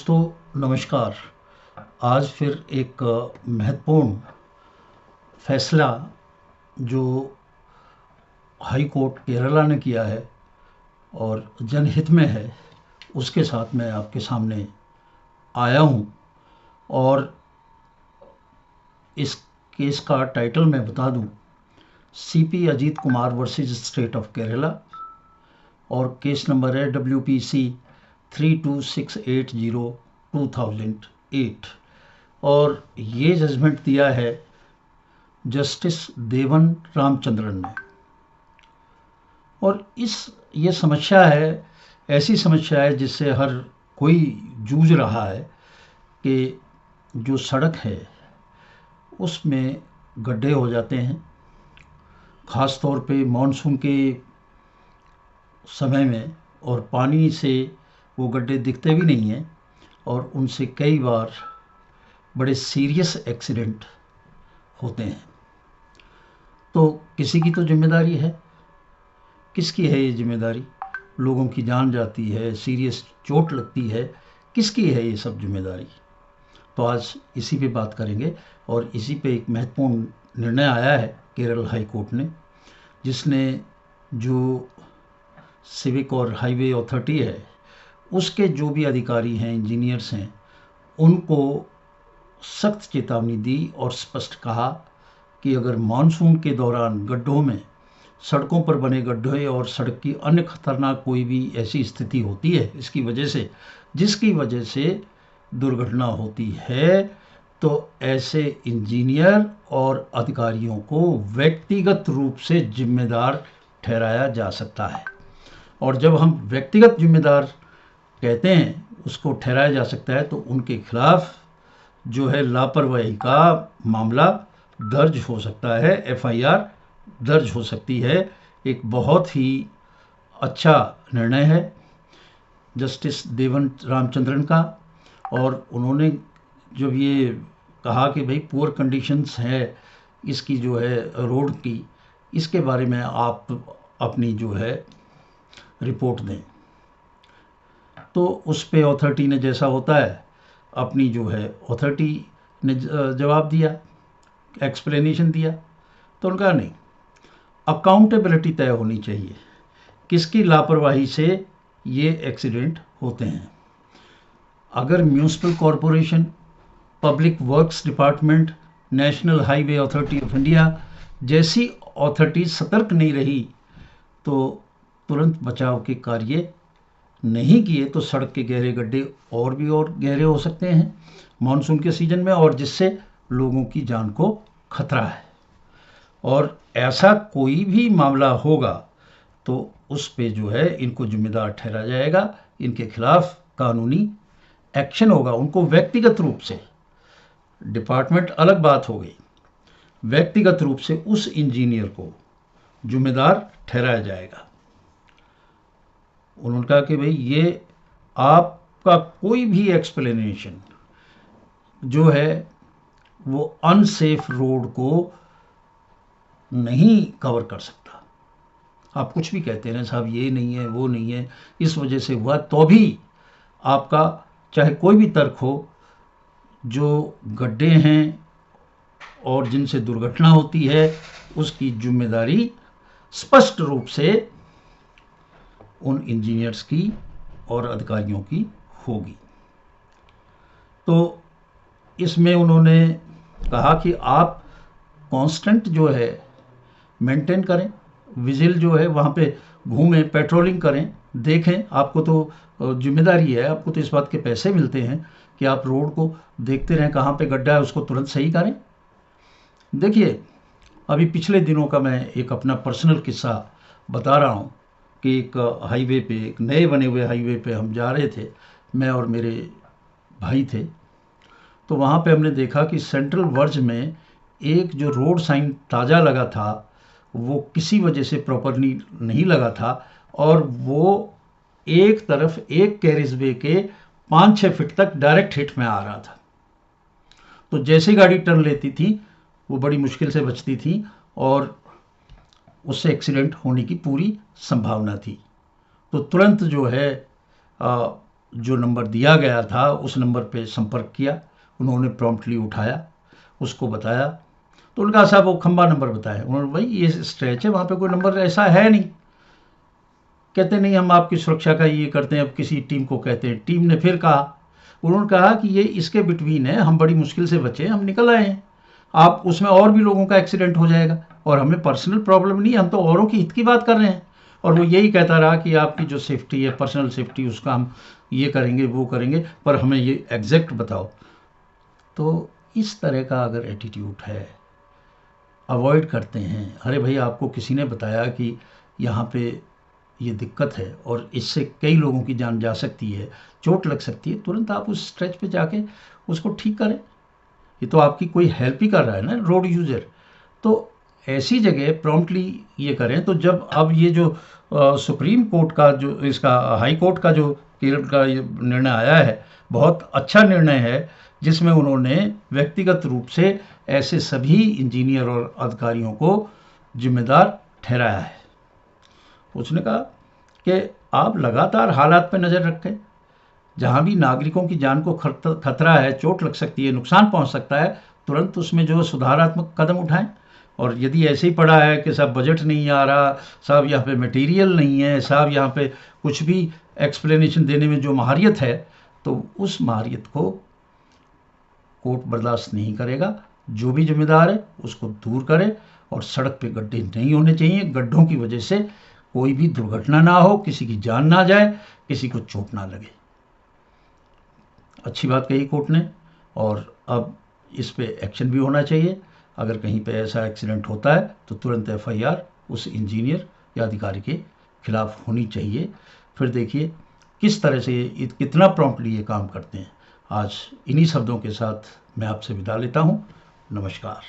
दोस्तों नमस्कार। आज फिर एक महत्वपूर्ण फैसला जो हाई कोर्ट केरला ने किया है और जनहित में है, उसके साथ मैं आपके सामने आया हूं। और इस केस का टाइटल मैं बता दूं, CP Ajit Kumar versus state of Kerala, और केस नंबर है WPC 3268/2008। और ये जजमेंट दिया है जस्टिस देवन रामचंद्रन ने। और ये समस्या है, ऐसी समस्या है जिससे हर कोई जूझ रहा है कि जो सड़क है उसमें गड्ढे हो जाते हैं, ख़ास तौर पे मानसून के समय में, और पानी से वो गड्ढे दिखते भी नहीं हैं और उनसे कई बार बड़े सीरियस एक्सीडेंट होते हैं। तो किसी की तो जिम्मेदारी है। किसकी है ये जिम्मेदारी? लोगों की जान जाती है, सीरियस चोट लगती है, किसकी है ये सब जिम्मेदारी? तो आज इसी पे बात करेंगे। और इसी पे एक महत्वपूर्ण निर्णय आया है केरल हाई कोर्ट ने, जिसने जो सिविक और हाईवे अथॉरिटी है उसके जो भी अधिकारी हैं, इंजीनियर्स हैं, उनको सख्त चेतावनी दी और स्पष्ट कहा कि अगर मानसून के दौरान गड्ढों में, सड़कों पर बने गड्ढे और सड़क की अन्य खतरनाक कोई भी ऐसी स्थिति होती है इसकी वजह से, जिसकी वजह से दुर्घटना होती है, तो ऐसे इंजीनियर और अधिकारियों को व्यक्तिगत रूप से जिम्मेदार ठहराया जा सकता है। और जब हम व्यक्तिगत जिम्मेदार कहते हैं, उसको ठहराया जा सकता है, तो उनके खिलाफ जो है लापरवाही का मामला दर्ज हो सकता है, FIR दर्ज हो सकती है। एक बहुत ही अच्छा निर्णय है जस्टिस देवन रामचंद्रन का। और उन्होंने जब ये कहा कि भाई पुअर कंडीशंस है इसकी जो है रोड की, इसके बारे में आप अपनी जो है रिपोर्ट दें, तो उस पे अथॉरिटी ने, जैसा होता है, अपनी जो है अथॉरिटी ने जवाब दिया, एक्सप्लेनेशन दिया। तो उनका नहीं, अकाउंटेबिलिटी तय होनी चाहिए, किसकी लापरवाही से ये एक्सीडेंट होते हैं। अगर municipal corporation, public works department, national highway authority of India जैसी अथॉरिटी सतर्क नहीं रही, तो तुरंत बचाव के कार्य नहीं किए, तो सड़क के गहरे गड्ढे और भी और गहरे हो सकते हैं मानसून के सीजन में, और जिससे लोगों की जान को खतरा है। और ऐसा कोई भी मामला होगा तो उस पे जो है इनको जिम्मेदार ठहराया जाएगा, इनके खिलाफ कानूनी एक्शन होगा। उनको व्यक्तिगत रूप से, डिपार्टमेंट अलग बात हो गई, व्यक्तिगत रूप से उस इंजीनियर को जिम्मेदार ठहराया जाएगा। उन्होंने कहा कि भाई ये आपका कोई भी एक्सप्लेनेशन जो है वो अनसेफ रोड को नहीं कवर कर सकता। आप कुछ भी कहते हैं साहब, ये नहीं है, वो नहीं है, इस वजह से हुआ, तो भी आपका चाहे कोई भी तर्क हो, जो गड्ढे हैं और जिनसे दुर्घटना होती है उसकी जिम्मेदारी स्पष्ट रूप से उन इंजीनियर्स की और अधिकारियों की होगी। तो इसमें उन्होंने कहा कि आप कांस्टेंट जो है मेंटेन करें, विजिल जो है वहाँ पे घूमें, पेट्रोलिंग करें, देखें। आपको तो जिम्मेदारी है, आपको तो इस बात के पैसे मिलते हैं कि आप रोड को देखते रहें, कहाँ पे गड्ढा है उसको तुरंत सही करें। देखिए, अभी पिछले दिनों का मैं एक अपना पर्सनल किस्सा बता रहा हूँ कि एक हाईवे पे, एक नए बने हुए हाईवे पे हम जा रहे थे, मैं और मेरे भाई थे। तो वहाँ पे हमने देखा कि सेंट्रल वर्ज में एक जो रोड साइन ताज़ा लगा था वो किसी वजह से प्रॉपरली नहीं लगा था, और वो एक तरफ एक कैरिज वे के 5-6 फीट तक डायरेक्ट हिट में आ रहा था। तो जैसे गाड़ी टर्न लेती थी वो बड़ी मुश्किल से बचती थी और उससे एक्सीडेंट होने की पूरी संभावना थी। तो तुरंत जो है जो नंबर दिया गया था उस नंबर पे संपर्क किया। उन्होंने प्रॉम्प्टली उठाया, उसको बताया। तो उनका साहब वो खंबा नंबर बताया। उन्होंने भाई ये स्ट्रेच है, वहाँ पे कोई नंबर ऐसा है नहीं। कहते नहीं हम आपकी सुरक्षा का ये करते हैं, अब किसी टीम को कहते हैं। टीम ने फिर कहा, उन्होंने कहा कि ये इसके बिटवीन है, हम बड़ी मुश्किल से बचे, हम निकल आए हैं, आप उसमें और भी लोगों का एक्सीडेंट हो जाएगा और हमें पर्सनल प्रॉब्लम नहीं, हम तो औरों की हित की बात कर रहे हैं। और वो यही कहता रहा कि आपकी जो सेफ्टी है, पर्सनल सेफ्टी, उसका हम ये करेंगे वो करेंगे, पर हमें ये एग्जैक्ट बताओ। तो इस तरह का अगर एटीट्यूड है, अवॉइड करते हैं, अरे भाई आपको किसी ने बताया कि यहाँ पे ये दिक्कत है और इससे कई लोगों की जान जा सकती है, चोट लग सकती है, तुरंत आप उस स्ट्रेच पे जाके उसको ठीक करें। ये तो आपकी कोई हेल्प ही कर रहा है ना, रोड यूज़र। तो ऐसी जगह प्रॉम्प्टली ये करें। तो जब अब ये जो सुप्रीम कोर्ट का जो इसका हाई कोर्ट का जो केरल का ये निर्णय आया है, बहुत अच्छा निर्णय है, जिसमें उन्होंने व्यक्तिगत रूप से ऐसे सभी इंजीनियर और अधिकारियों को जिम्मेदार ठहराया है। उसने कहा कि आप लगातार हालात पर नज़र रखें, जहाँ भी नागरिकों की जान को खतरा है, चोट लग सकती है, नुकसान पहुँच सकता है, तुरंत उसमें जो सुधारात्मक कदम उठाएं। और यदि ऐसे ही पड़ा है कि साहब बजट नहीं आ रहा, साहब यहाँ पे मटेरियल नहीं है, साहब यहाँ पे कुछ भी एक्सप्लेनेशन देने में जो महारियत है, तो उस महारियत को कोर्ट बर्दाश्त नहीं करेगा। जो भी जिम्मेदार है उसको दूर करे। और सड़क पे गड्ढे नहीं होने चाहिए, गड्ढों की वजह से कोई भी दुर्घटना ना हो, किसी की जान ना जाए, किसी को चोट ना लगे। अच्छी बात कही कोर्ट ने, और अब इस पे एक्शन भी होना चाहिए। अगर कहीं पे ऐसा एक्सीडेंट होता है तो तुरंत एफआईआर उस इंजीनियर या अधिकारी के खिलाफ होनी चाहिए। फिर देखिए किस तरह से ये कितना प्रॉम्प्टली ये काम करते हैं। आज इन्हीं शब्दों के साथ मैं आपसे विदा लेता हूँ। नमस्कार।